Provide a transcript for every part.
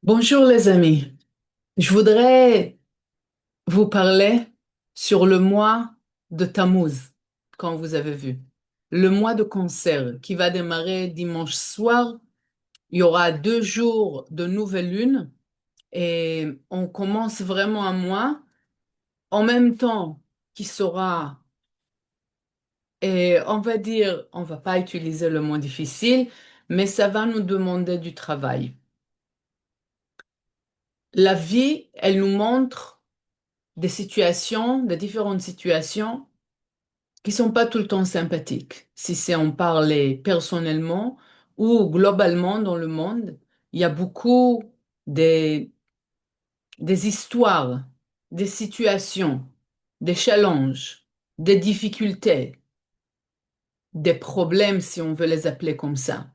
Bonjour les amis, je voudrais vous parler sur le mois de Tammuz, quand vous avez vu. Le mois de Cancer qui va démarrer dimanche soir. Il y aura 2 jours de nouvelle lune et on commence vraiment un mois en même temps qui sera, et on va dire, on va pas utiliser le mot difficile, mais ça va nous demander du travail. La vie, elle nous montre des situations, des différentes situations qui sont pas tout le temps sympathiques. Si c'est en parler personnellement ou globalement dans le monde, il y a beaucoup des, des histoires, des situations, des challenges, des difficultés, des problèmes, si on veut les appeler comme ça.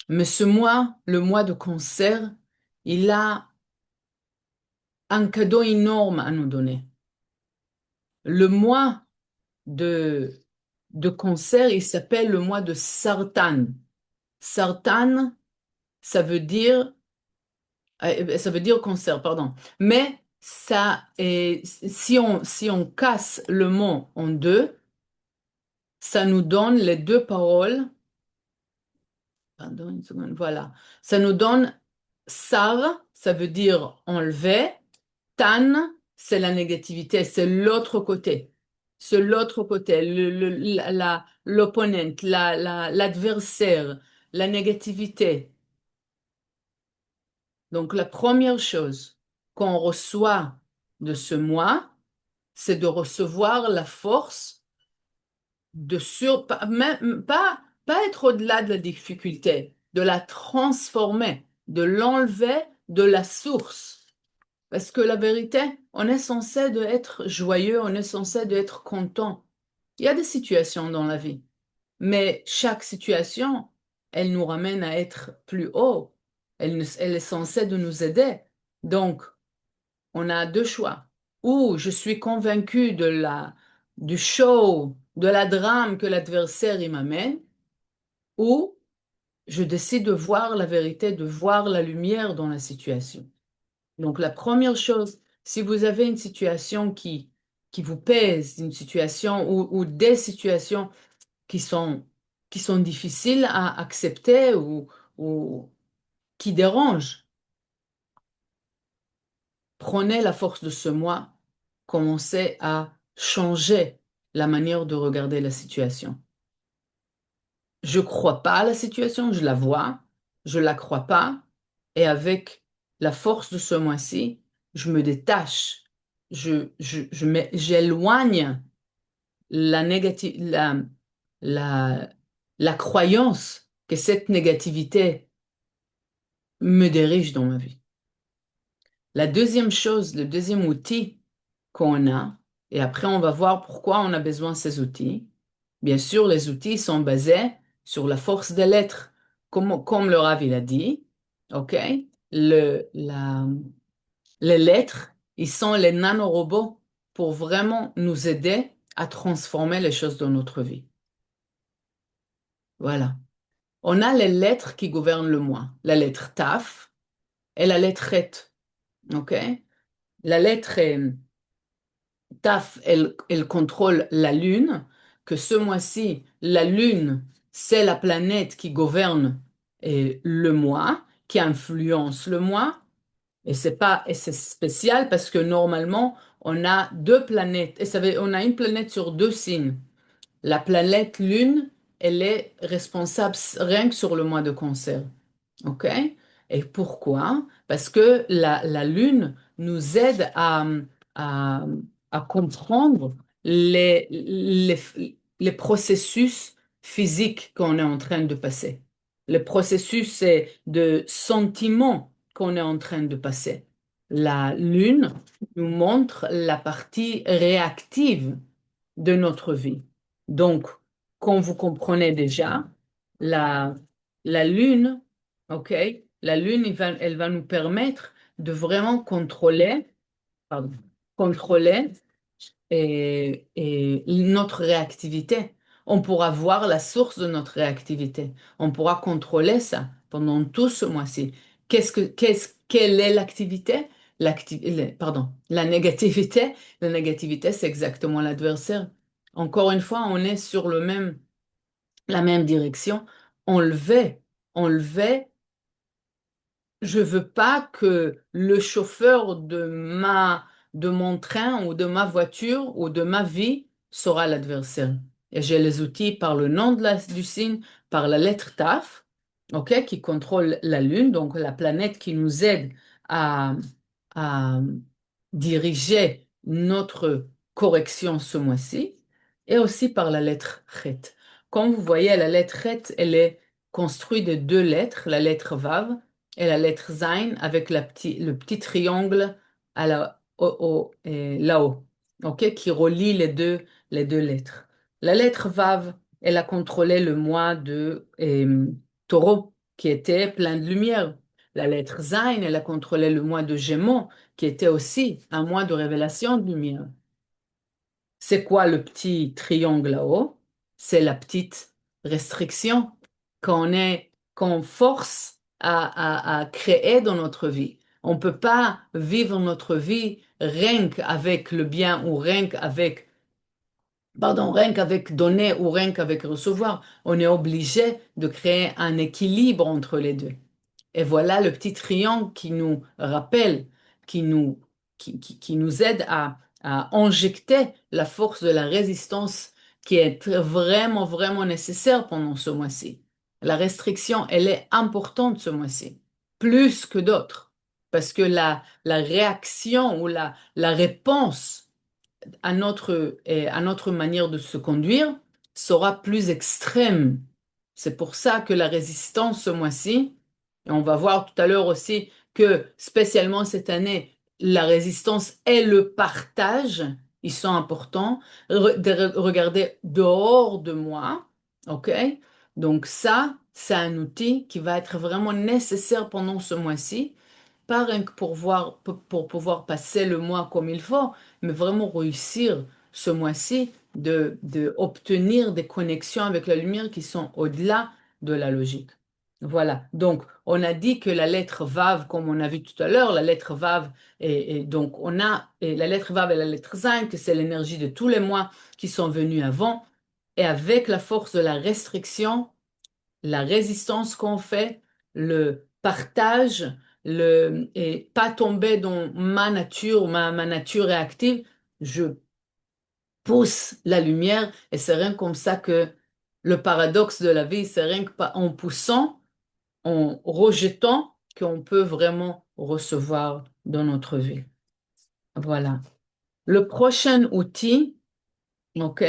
Mais ce mois, le mois de Cancer, il a un cadeau énorme à nous donner. Le mois de, de Cancer, il s'appelle le mois de Sartan. Sartan, ça veut dire, ça veut dire cancer, pardon. Mais ça est, si on casse le mot en deux, ça nous donne les deux paroles. Pardon, une seconde, voilà. Ça nous donne Sar, ça veut dire enlever. Tan, c'est la négativité, c'est l'autre côté. C'est l'autre côté, l'opponent, l'adversaire, la négativité. Donc, la première chose qu'on reçoit de ce mois, c'est de recevoir la force pas être au-delà de la difficulté, de la transformer, de l'enlever de la source. Parce que la vérité, on est censé de être joyeux, on est censé de être content. Il y a des situations dans la vie, mais chaque situation, elle nous ramène à être plus haut. Elle est censée de nous aider. Donc, on a deux choix. Ou je suis convaincu du show, de la drame que l'adversaire il m'amène, ou je décide de voir la vérité, de voir la lumière dans la situation. Donc, la première chose, si vous avez une situation qui vous pèse, une situation ou des situations qui qui sont difficiles à accepter ou qui dérangent, prenez la force de ce mois, commencez à changer la manière de regarder la situation. Je crois pas à la situation, je la vois, je la crois pas, et avec la force de ce mois-ci, je me détache, j'éloigne la, la, la croyance que cette négativité me dirige dans ma vie. La deuxième chose, le deuxième outil qu'on a, et après on va voir pourquoi on a besoin de ces outils. Bien sûr, les outils sont basés sur la force des lettres, comme le Rav il a dit, ok? Le, la, les lettres, ils sont les nanorobots pour vraiment nous aider à transformer les choses dans notre vie. Voilà. On a les lettres qui gouvernent le moi, la lettre Taf et la lettre Het, ok? La lettre Taf, elle contrôle la Lune, que ce mois-ci, la Lune, c'est la planète qui gouverne le mois, qui influence le mois. Et c'est spécial parce que normalement, on a deux planètes. On a une planète sur deux signes. La planète Lune, elle est responsable rien que sur le mois de Cancer. OK? Et pourquoi? Parce que la Lune nous aide à, à comprendre les processus physiques qu'on est en train de passer. Le processus de sentiments qu'on est en train de passer. La Lune nous montre la partie réactive de notre vie. Donc, comme vous comprenez déjà, la, la Lune, OK, la Lune, elle va nous permettre de vraiment pardon, contrôler et notre réactivité. On pourra voir la source de notre réactivité. On pourra contrôler ça pendant tout ce mois-ci. Quelle est l'activité? Pardon, la négativité. La négativité, c'est exactement l'adversaire. Encore une fois, on est sur la même direction. Enlever, enlever. Je veux pas que le chauffeur de mon train ou de ma voiture ou de ma vie sera l'adversaire. Et j'ai les outils par le nom du signe, par la lettre TAF, ok, qui contrôle la Lune, donc la planète qui nous aide à, à diriger notre correction ce mois-ci, et aussi par la lettre Chet. Comme vous voyez, la lettre Chet, elle est construite de deux lettres, la lettre Vav et la lettre Zain avec le petit triangle là-haut, ok, qui relie les deux lettres. La lettre Vav, elle a contrôlé le mois de Taureau, qui était plein de lumière. La lettre Zain, elle a contrôlé le mois de Gémeaux, qui était aussi un mois de révélation de lumière. C'est quoi le petit triangle là-haut? C'est la petite restriction qu'on force à créer dans notre vie. On ne peut pas vivre notre vie rien qu'avec le bien ou rien qu'avec, pardon, rien qu'avec donner ou rien qu'avec recevoir. On est obligé de créer un équilibre entre les deux. Et voilà le petit triangle qui nous rappelle, qui nous, qui nous aide à injecter la force de la résistance qui est vraiment, vraiment nécessaire pendant ce mois-ci. La restriction, elle est importante ce mois-ci, plus que d'autres, parce que la réaction ou la réponse à notre manière de se conduire sera plus extrême. C'est pour ça que la résistance ce mois-ci, et on va voir tout à l'heure aussi que spécialement cette année, la résistance et le partage, ils sont importants. Regarder dehors de moi, ok? Donc ça, c'est un outil qui va être vraiment nécessaire pendant ce mois-ci pas rien que pour pouvoir passer le mois comme il faut, mais vraiment réussir ce mois-ci de obtenir des connexions avec la lumière qui sont au-delà de la logique. Voilà. Donc, on a dit que la lettre Vav, comme on a vu tout à l'heure, la lettre Vav, et donc on a et la lettre Vav et la lettre Zain, que c'est l'énergie de tous les mois qui sont venus avant, et avec la force de la restriction, la résistance qu'on fait, le partage, et pas tomber dans ma nature, ma nature réactive, je pousse la lumière et c'est rien comme ça que le paradoxe de la vie, c'est rien que pas en poussant, en rejetant, qu'on peut vraiment recevoir dans notre vie. Voilà. Le prochain outil, OK?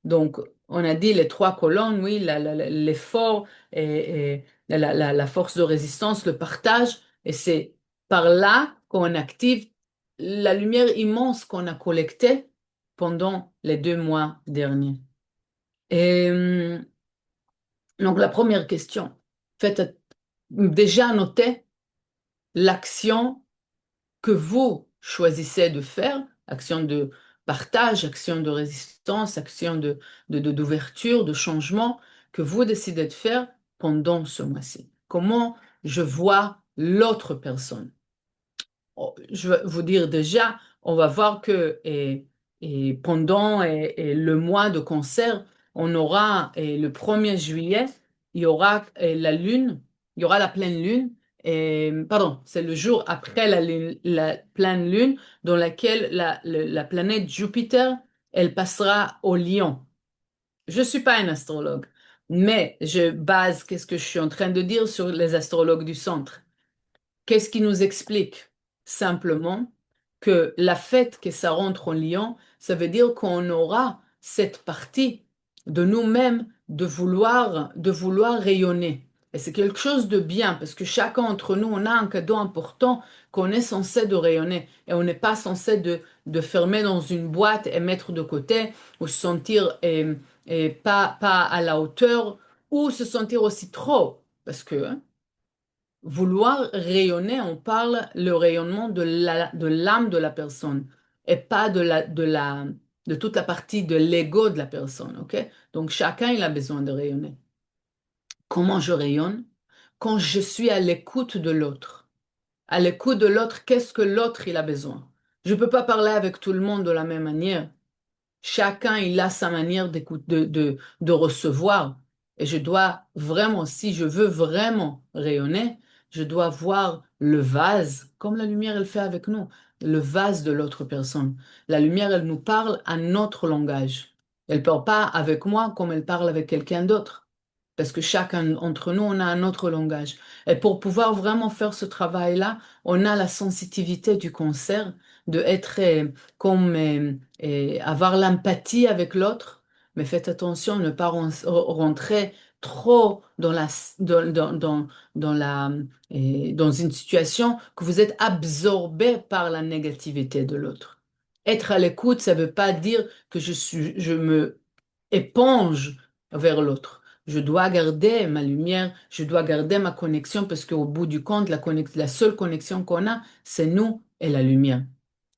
Donc, on a dit les trois colonnes, oui, l'effort et la force de résistance, le partage, et c'est par là qu'on active la lumière immense qu'on a collectée pendant les 2 mois derniers. Et donc, la première question, faites déjà noter l'action que vous choisissez de faire, action de partage, action de résistance, action d'ouverture, de changement, que vous décidez de faire pendant ce mois-ci. Comment je vois l'autre personne? Oh, je vais vous dire déjà, on va voir que pendant le mois de concert, on aura le 1er juillet, il y aura la lune, il y aura la pleine lune, pardon, c'est le jour après la pleine lune dans laquelle la planète Jupiter, elle passera au Lion. Je ne suis pas un astrologue, mais je base qu'est-ce que je suis en train de dire sur les astrologues du centre. Qu'est-ce qui nous explique? Simplement que la fête que ça rentre en Lion, ça veut dire qu'on aura cette partie de nous-mêmes de vouloir rayonner. Et c'est quelque chose de bien parce que chacun d'entre nous, on a un cadeau important qu'on est censé de rayonner et on n'est pas censé de fermer dans une boîte et mettre de côté ou se sentir pas à la hauteur ou se sentir aussi trop parce que hein, vouloir rayonner, on parle le rayonnement de l'âme de la personne et pas de toute la partie de l'ego de la personne, ok? Donc chacun, il a besoin de rayonner. Comment je rayonne? Quand je suis à l'écoute de l'autre. à l'écoute de l'autre, qu'est-ce que l'autre il a besoin. Je ne peux pas parler avec tout le monde de la même manière. Chacun, il a sa manière de recevoir. Et je dois vraiment, si je veux vraiment rayonner, je dois voir le vase, comme la lumière, elle fait avec nous, le vase de l'autre personne. La lumière, elle nous parle à notre langage. Elle ne parle pas avec moi comme elle parle avec quelqu'un d'autre. Parce que chacun d'entre nous, on a un autre langage. Et pour pouvoir vraiment faire ce travail-là, on a la sensitivité du concert, de être comme et avoir l'empathie avec l'autre, mais faites attention, ne pas rentrer trop dans la, dans une situation que vous êtes absorbé par la négativité de l'autre. Être à l'écoute, ça ne veut pas dire que je me éponge vers l'autre. Je dois garder ma lumière, je dois garder ma connexion parce qu'au bout du compte, la seule connexion qu'on a, c'est nous et la lumière.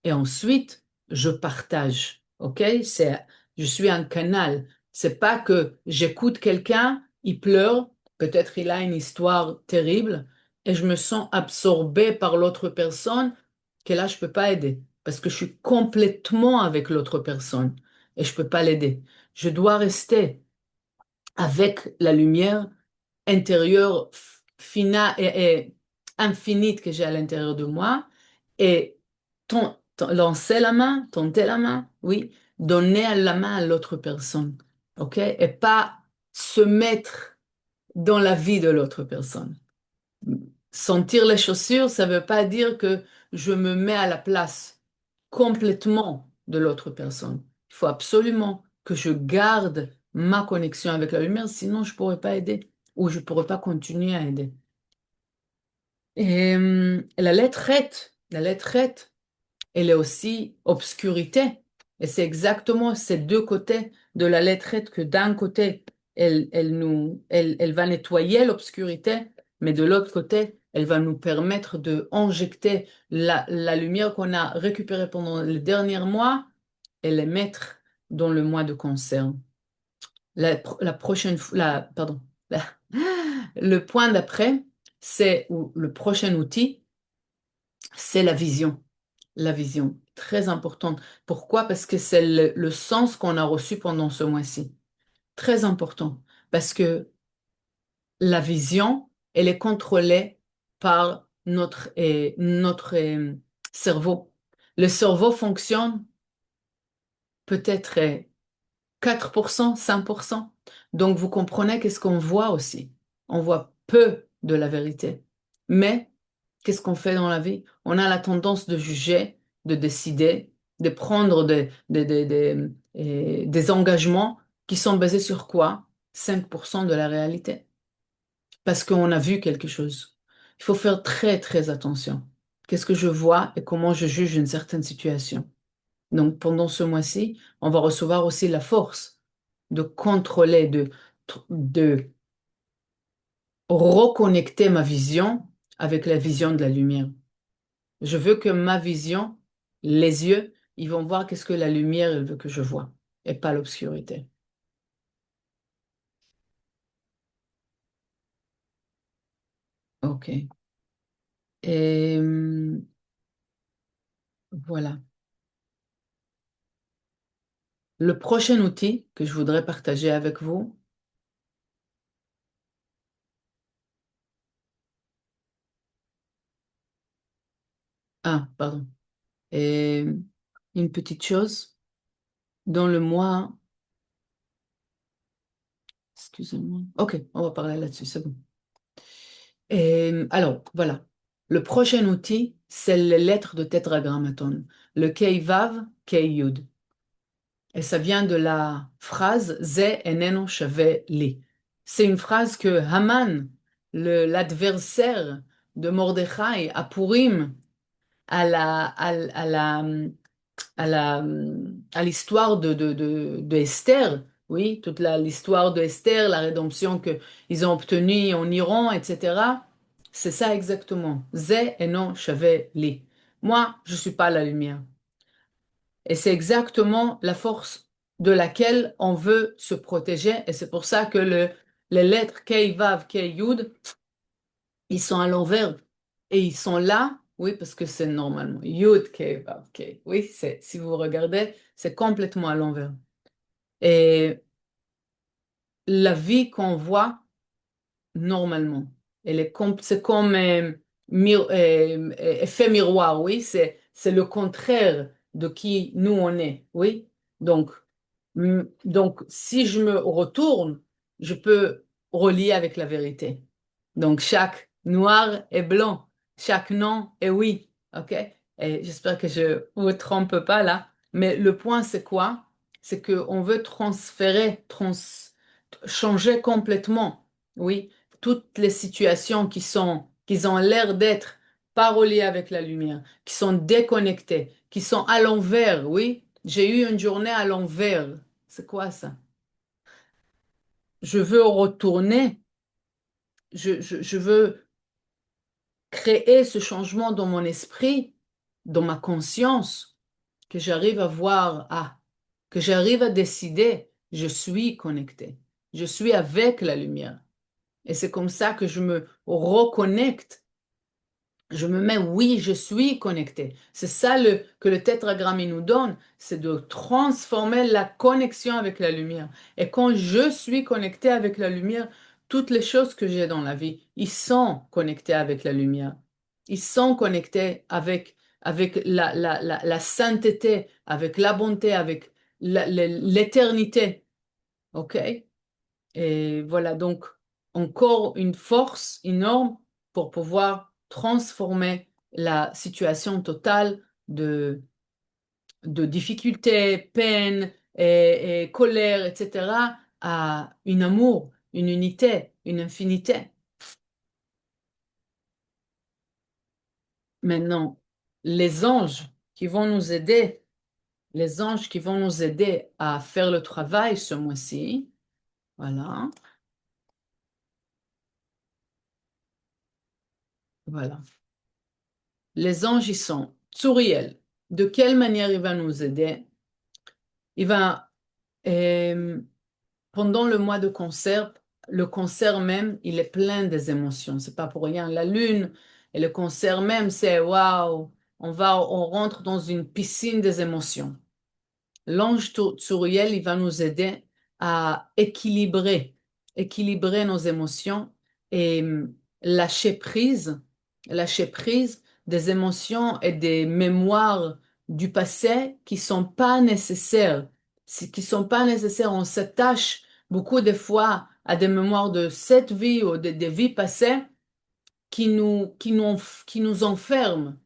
Et ensuite, je partage. OK? Je suis un canal. C'est pas que j'écoute quelqu'un, il pleure, peut-être il a une histoire terrible, et je me sens absorbée par l'autre personne, que là, je peux pas aider. Parce que je suis complètement avec l'autre personne et je peux pas l'aider. Je dois rester avec la lumière intérieure et infinite que j'ai à l'intérieur de moi et lancer la main, tenter la main, oui, donner la main à l'autre personne, ok? Et pas se mettre dans la vie de l'autre personne. Sentir les chaussures, ça ne veut pas dire que je me mets à la place complètement de l'autre personne. Il faut absolument que je garde ma connexion avec la lumière, sinon je ne pourrais pas aider ou je ne pourrais pas continuer à aider. Et la lettrette, elle est aussi obscurité. Et c'est exactement ces deux côtés de la lettrette que d'un côté, elle va nettoyer l'obscurité, mais de l'autre côté, elle va nous permettre de injecter la lumière qu'on a récupérée pendant les derniers mois et les mettre dans le mois de concerne. La prochaine fois, pardon, le point d'après, ou le prochain outil, c'est la vision. La vision, très importante. Pourquoi? Parce que c'est le sens qu'on a reçu pendant ce mois-ci. Très important. Parce que la vision, elle est contrôlée par notre cerveau. Le cerveau fonctionne peut-être 4%, 5%. Donc, vous comprenez qu'est-ce qu'on voit aussi. On voit peu de la vérité. Mais, qu'est-ce qu'on fait dans la vie? On a la tendance de juger, de décider, de prendre des engagements qui sont basés sur quoi? 5% de la réalité. Parce qu'on a vu quelque chose. Il faut faire très, très attention. Qu'est-ce que je vois et comment je juge une certaine situation. Donc, pendant ce mois-ci, on va recevoir aussi la force de contrôler, de reconnecter ma vision avec la vision de la lumière. Je veux que ma vision, les yeux, ils vont voir qu'est-ce que la lumière elle veut que je vois et pas l'obscurité. OK. Et voilà. Le prochain outil que je voudrais partager avec vous, pardon. Et une petite chose, dans le mois, excusez-moi. OK, on va parler là-dessus, c'est bon. Alors, voilà. Le prochain outil, c'est les lettres de tétragrammaton, le Kei-Vav, Kei-Yud. Et ça vient de la phrase Ze eneno shave li. C'est une phrase que Haman, l'adversaire de Mordechai à Purim, à la, à la, à l'histoire de Esther, oui, l'histoire de Esther, la rédemption qu'ils ont obtenue en Iran, etc. C'est ça exactement. Ze et non shave li. Moi, je suis pas la lumière. Et c'est exactement la force de laquelle on veut se protéger. Et c'est pour ça que les lettres Kei, Vav, Kei, Yud, ils sont à l'envers. Et ils sont là Oui, parce que c'est normalement Yud, Kei, Vav, Kei. Oui, si vous regardez, c'est complètement à l'envers. Et la vie qu'on voit normalement, c'est comme effet miroir, oui, c'est le contraire de qui nous on est, oui. Donc, si je me retourne, je peux relier avec la vérité. Donc, chaque noir est blanc, chaque non est oui. OK? Et j'espère que je ne vous trompe pas là. Mais le point, c'est quoi? C'est qu'on veut changer complètement, oui, toutes les situations qui ont l'air d'être pas reliées avec la lumière, qui sont déconnectées, qui sont à l'envers, oui. J'ai eu une journée à l'envers. C'est quoi ça? Je veux retourner, je veux créer ce changement dans mon esprit, dans ma conscience, que j'arrive à voir, que j'arrive à décider, je suis connecté, je suis avec la lumière. Et c'est comme ça que je me reconnecte. Je me mets, oui, je suis connecté. C'est ça que le tétragramme il nous donne, c'est de transformer la connexion avec la lumière. Et quand je suis connecté avec la lumière, toutes les choses que j'ai dans la vie, ils sont connectés avec la lumière. Ils sont connectés avec la sainteté, avec la bonté, avec l'éternité. OK? Et voilà donc encore une force énorme pour pouvoir transformer la situation totale de difficulté, peine et colère, etc., à un amour, une unité, une infinité. Maintenant, les anges qui vont nous aider, les anges qui vont nous aider à faire le travail ce mois-ci, voilà, voilà. Les anges, ils sont Tsuriel. De quelle manière il va nous aider? Il va, euh, pendant le concert même, il est plein des émotions. C'est pas pour rien. La lune et le concert même, c'est waouh, on rentre dans une piscine des émotions. L'ange Tsuriel, il va nous aider à équilibrer nos émotions et lâcher lâcher prise des émotions et des mémoires du passé qui sont pas nécessaires. Qui sont pas nécessaires, on s'attache beaucoup de fois à des mémoires de cette vie ou des vies passées qui nous enferment.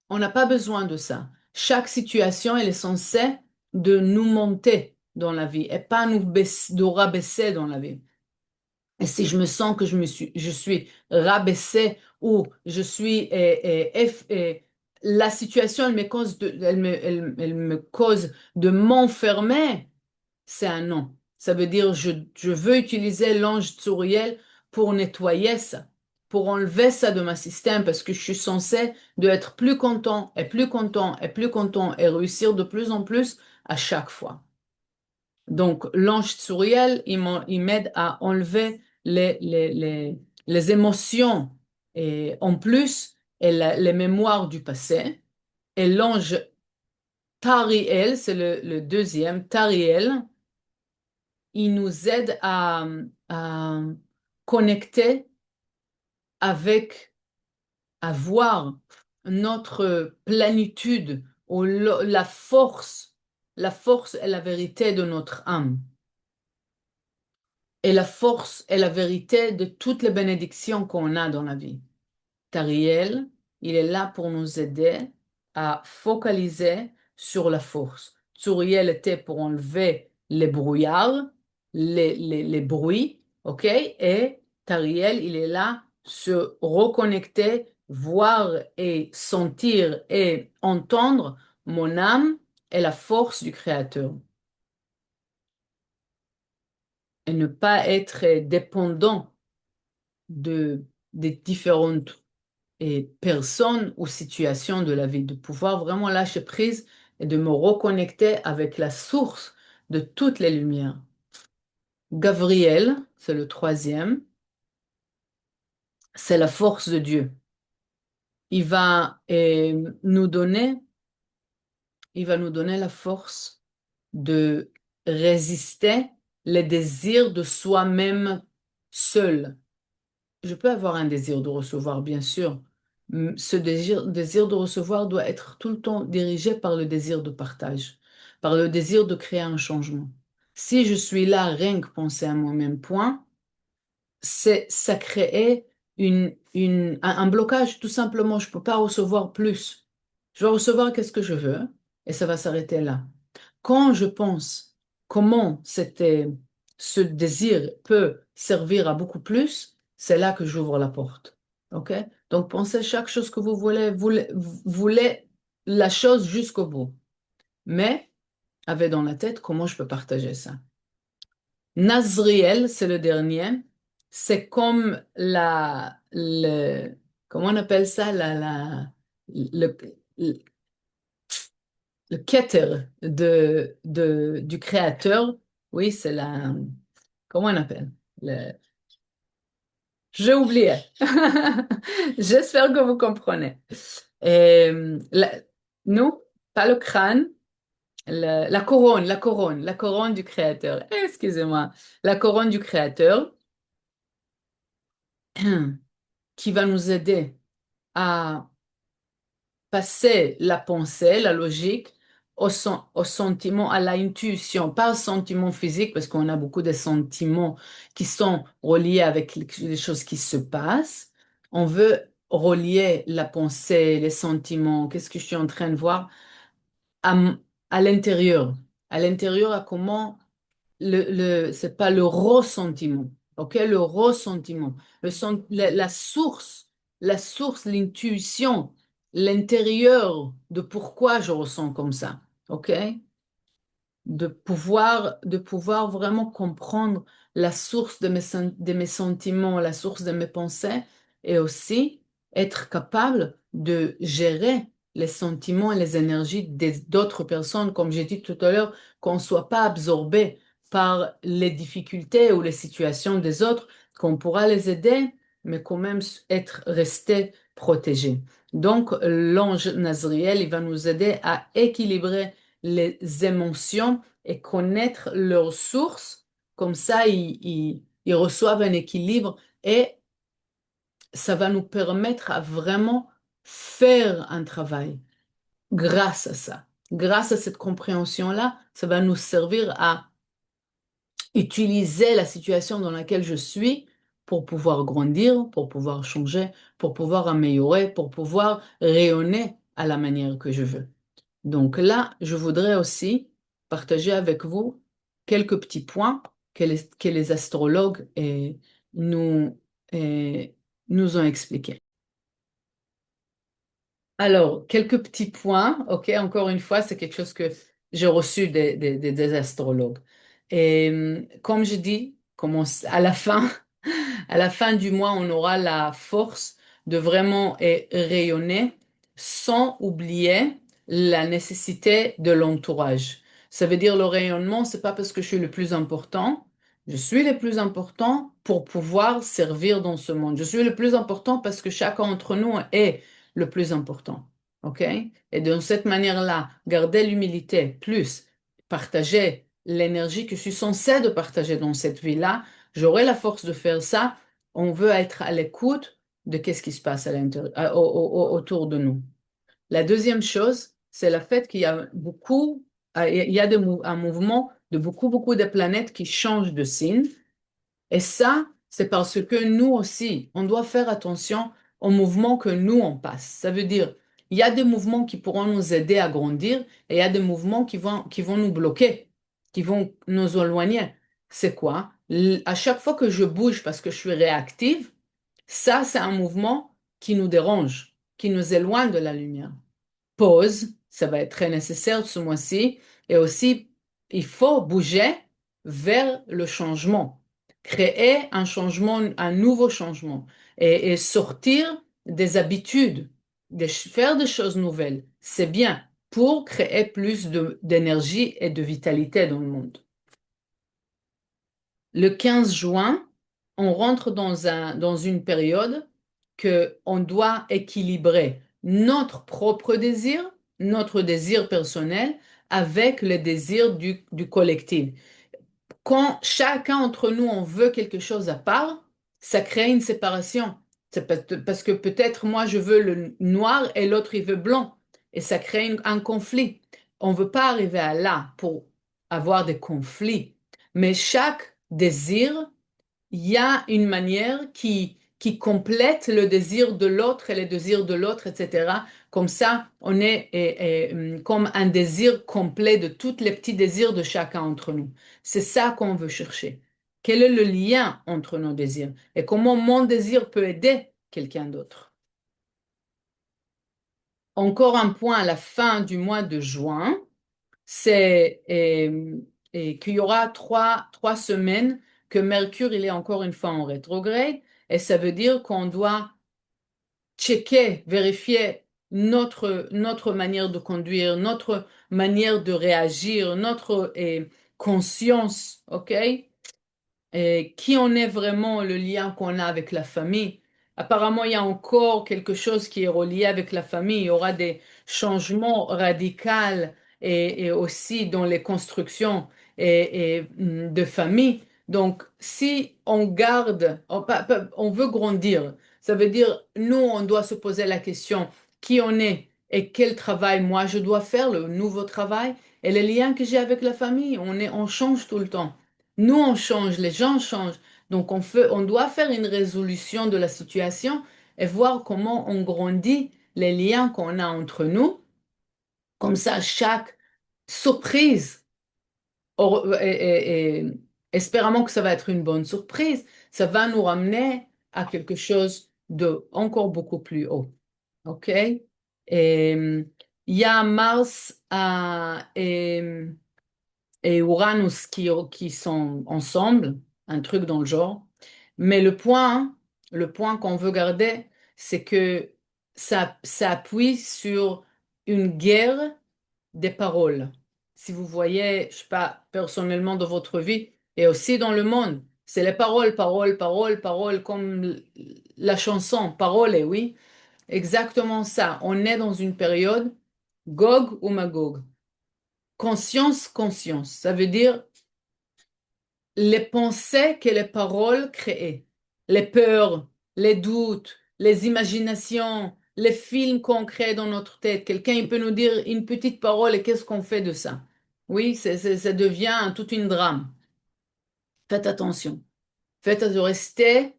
On n'a pas besoin de ça. Chaque situation, elle est censée de nous monter dans la vie et pas de rabaisser dans la vie. Et si je me sens que je suis rabaissée ou je suis, la situation, elle me cause de m'enfermer, c'est un non. Ça veut dire je veux utiliser l'ange Tsuriel pour nettoyer ça, pour enlever ça de ma système parce que je suis censée de être plus content et plus content et plus content et réussir de plus en plus à chaque fois. Donc l'ange Tsuriel, il m'aide à enlever les émotions et en plus et les mémoires du passé. Et l'ange Tariel, c'est le deuxième, Tariel, il nous aide à connecter avec, à voir notre plénitude ou la force et la vérité de notre âme. Et la force et la vérité de toutes les bénédictions qu'on a dans la vie. Tariel, il est là pour nous aider à focaliser sur la force. Tsuriel était pour enlever les brouillards, les bruits, ok? Et Tariel, il est là se reconnecter, voir et sentir et entendre mon âme et la force du Créateur. Et ne pas être dépendant de, des différentes personnes ou situations de la vie, de pouvoir vraiment lâcher prise et de me reconnecter avec la source de toutes les lumières. Gabriel, c'est le troisième, c'est la force de Dieu. il va il va nous donner la force de résister les désirs de soi-même seul. Je peux avoir un désir de recevoir, bien sûr. Ce désir de recevoir doit être tout le temps dirigé par le désir de partage, par le désir de créer un changement. Si je suis là rien que penser à moi-même, point, ça crée un blocage, tout simplement. Je ne peux pas recevoir plus. Je vais recevoir qu'est-ce que je veux et ça va s'arrêter là. Quand je pense comment ce désir peut servir à beaucoup plus, c'est là que j'ouvre la porte. OK? Donc, pensez à chaque chose que vous voulez la chose jusqu'au bout. Mais, avez dans la tête comment je peux partager ça. Nazriel, c'est le dernier. C'est comme comment on appelle ça, le, le Keter du créateur. Oui, c'est comment on appelle? Le, j'ai oublié. J'espère que vous comprenez. Et, nous, pas le crâne, la couronne du créateur. Excusez-moi. La couronne du créateur qui va nous aider à passer la pensée, la logique, au sentiment, à la intuition, pas au sentiment physique, parce qu'on a beaucoup de sentiments qui sont reliés avec les choses qui se passent. On veut relier la pensée, les sentiments, qu'est-ce que je suis en train de voir, à, à l'intérieur. À l'intérieur, à comment c'est pas le ressentiment, ok? Le ressentiment, la source, l'intuition, l'intérieur de pourquoi je ressens comme ça, ok? De pouvoir vraiment comprendre la source de mes sentiments, la source de mes pensées, et aussi être capable de gérer les sentiments et les énergies d'autres personnes, comme j'ai dit tout à l'heure, qu'on ne soit pas absorbé par les difficultés ou les situations des autres, qu'on pourra les aider, mais quand même être resté protégé. Donc, l'ange Nazriel, il va nous aider à équilibrer les émotions et connaître leurs sources. Comme ça, ils reçoivent un équilibre et ça va nous permettre à vraiment faire un travail grâce à ça. Grâce à cette compréhension-là, ça va nous servir à utiliser la situation dans laquelle je suis pour pouvoir grandir, pour pouvoir changer, pour pouvoir améliorer, pour pouvoir rayonner à la manière que je veux. Donc là, je voudrais aussi partager avec vous quelques petits points que les astrologues nous, nous ont expliqués. Alors, quelques petits points, ok, encore une fois, c'est quelque chose que j'ai reçu des astrologues. Et comme je dis, à la fin du mois, on aura la force de vraiment rayonner sans oublier la nécessité de l'entourage. Ça veut dire le rayonnement, c'est pas parce que je suis le plus important. Je suis le plus important pour pouvoir servir dans ce monde. Je suis le plus important parce que chacun d'entre nous est le plus important. OK? Et de cette manière-là, garder l'humilité, plus partager l'énergie que je suis censée de partager dans cette vie-là, j'aurai la force de faire ça. On veut être à l'écoute de qu'est-ce qui se passe à l'intérieur, autour de nous. La deuxième chose, c'est le fait qu'il y a il y a un mouvement de beaucoup de planètes qui changent de signe. Et ça, c'est parce que nous aussi, on doit faire attention aux mouvements que nous, on passe. Ça veut dire, il y a des mouvements qui pourront nous aider à grandir et il y a des mouvements qui vont nous bloquer, qui vont nous éloigner. C'est quoi? À chaque fois que je bouge parce que je suis réactive, ça, c'est un mouvement qui nous dérange, qui nous éloigne de la lumière. Pause, ça va être très nécessaire ce mois-ci. Et aussi, il faut bouger vers le changement, créer un changement, un nouveau changement et sortir des habitudes, faire des choses nouvelles. C'est bien pour créer plus d'énergie et de vitalité dans le monde. Le 15 juin, on rentre dans une période que on doit équilibrer notre propre désir, notre désir personnel, avec le désir du collectif. Quand chacun entre nous, on veut quelque chose à part, ça crée une séparation. C'est parce que peut-être moi, je veux le noir et l'autre, il veut blanc. Et ça crée un conflit. On ne veut pas arriver à là pour avoir des conflits. Mais chaque désir, il y a une manière qui complète le désir de l'autre et le désir de l'autre, etc. Comme ça, on est comme un désir complet de tous les petits désirs de chacun entre nous. C'est ça qu'on veut chercher. Quel est le lien entre nos désirs et comment mon désir peut aider quelqu'un d'autre? Encore un point à la fin du mois de juin, c'est qu'il y aura trois semaines que Mercure il est encore une fois en rétrograde et ça veut dire qu'on doit checker, vérifier notre manière de conduire, notre manière de réagir, notre conscience, ok? Et qui en est vraiment le lien qu'on a avec la famille. Apparemment, il y a encore quelque chose qui est relié avec la famille. Il y aura des changements radicaux et aussi dans les constructions de famille. Donc, si on garde, on veut grandir, ça veut dire, nous, on doit se poser la question, qui on est et quel travail moi je dois faire, le nouveau travail et les liens que j'ai avec la famille. On change tout le temps. Nous, on change, les gens changent. Donc, on doit faire une résolution de la situation et voir comment on grandit les liens qu'on a entre nous. Comme ça, chaque surprise, espérément que ça va être une bonne surprise, ça va nous ramener à quelque chose de encore beaucoup plus haut. OK? Et il y a Mars et Uranus qui sont ensemble, un truc dans le genre. Mais le point qu'on veut garder, c'est que ça appuie sur une guerre des paroles. Si vous voyez, je sais pas, personnellement dans votre vie et aussi dans le monde, c'est les paroles, paroles, paroles, paroles, comme la chanson, paroles, oui, exactement ça. On est dans une période Gog ou Magog. Conscience, conscience. Ça veut dire les pensées que les paroles créent, les peurs, les doutes, les imaginations, les films qu'on crée dans notre tête. Quelqu'un il peut nous dire une petite parole et qu'est-ce qu'on fait de ça? Oui, ça devient tout une drame. Faites attention. Restez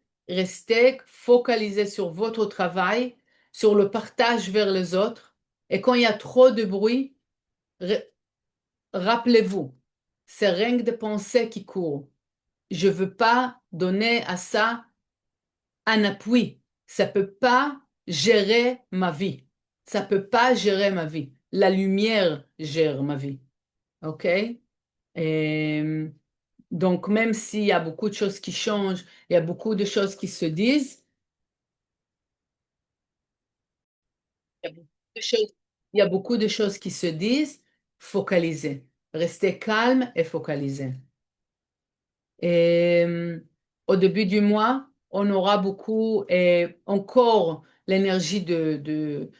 focalisé sur votre travail, sur le partage vers les autres. Et quand il y a trop de bruit, ra- rappelez-vous, c'est rien que des pensées qui courent. Je veux pas donner à ça un appui. Ça peut pas gérer ma vie. Ça peut pas gérer ma vie. La lumière gère ma vie. OK? Et donc, même s'il y a beaucoup de choses qui changent, il y a beaucoup de choses qui se disent, il y a beaucoup de choses, il y a beaucoup de choses qui se disent, focalisez. Restez calme et focalisez. Et au début du mois, on aura beaucoup et encore l'énergie de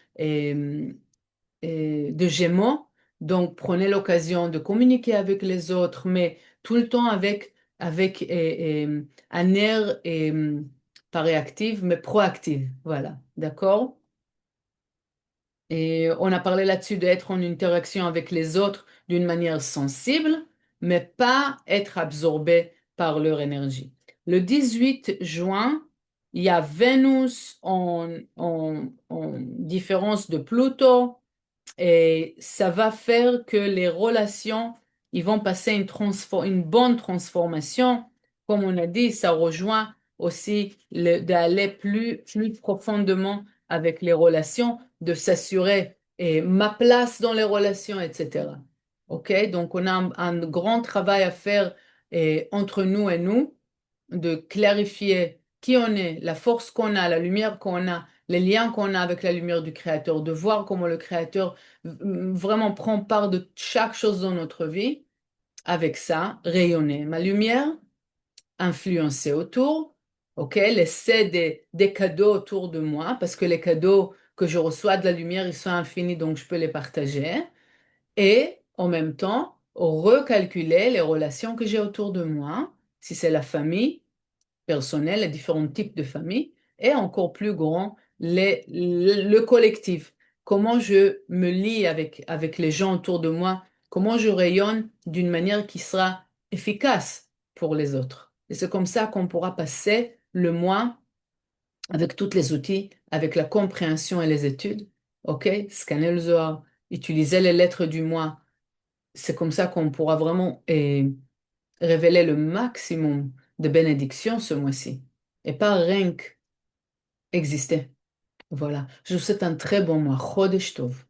Gémeaux. Donc, prenez l'occasion de communiquer avec les autres, mais tout le temps avec un air pas réactif, mais proactif. Voilà, d'accord? Et on a parlé là-dessus d'être en interaction avec les autres d'une manière sensible, mais pas être absorbé par leur énergie. Le 18 juin, il y a Vénus en différence de Pluton et ça va faire que les relations, ils vont passer une bonne transformation. Comme on a dit, ça rejoint aussi d'aller plus profondément avec les relations, de s'assurer ma place dans les relations, etc. OK? Donc, on a un grand travail à faire entre nous et nous, de clarifier qui on est, la force qu'on a, la lumière qu'on a, les liens qu'on a avec la lumière du Créateur, de voir comment le Créateur vraiment prend part de chaque chose dans notre vie. Avec ça, rayonner ma lumière, influencer autour OK? Laisser des cadeaux autour de moi, parce que les cadeaux que je reçois de la lumière, ils sont infinis, donc je peux les partager. Et en même temps, recalculer les relations que j'ai autour de moi, si c'est la famille personnelle, les différents types de famille, et encore plus grand, le collectif. Comment je me lie avec les gens autour de moi, comment je rayonne d'une manière qui sera efficace pour les autres. Et c'est comme ça qu'on pourra passer le mois avec tous les outils, avec la compréhension et les études. OK? Scanner le Zohar, utiliser les lettres du mois. C'est comme ça qu'on pourra vraiment révéler le maximum de bénédictions ce mois-ci. Et pas rien qu'exister. Voilà. Je vous souhaite un très bon mois. Chodesh Tov.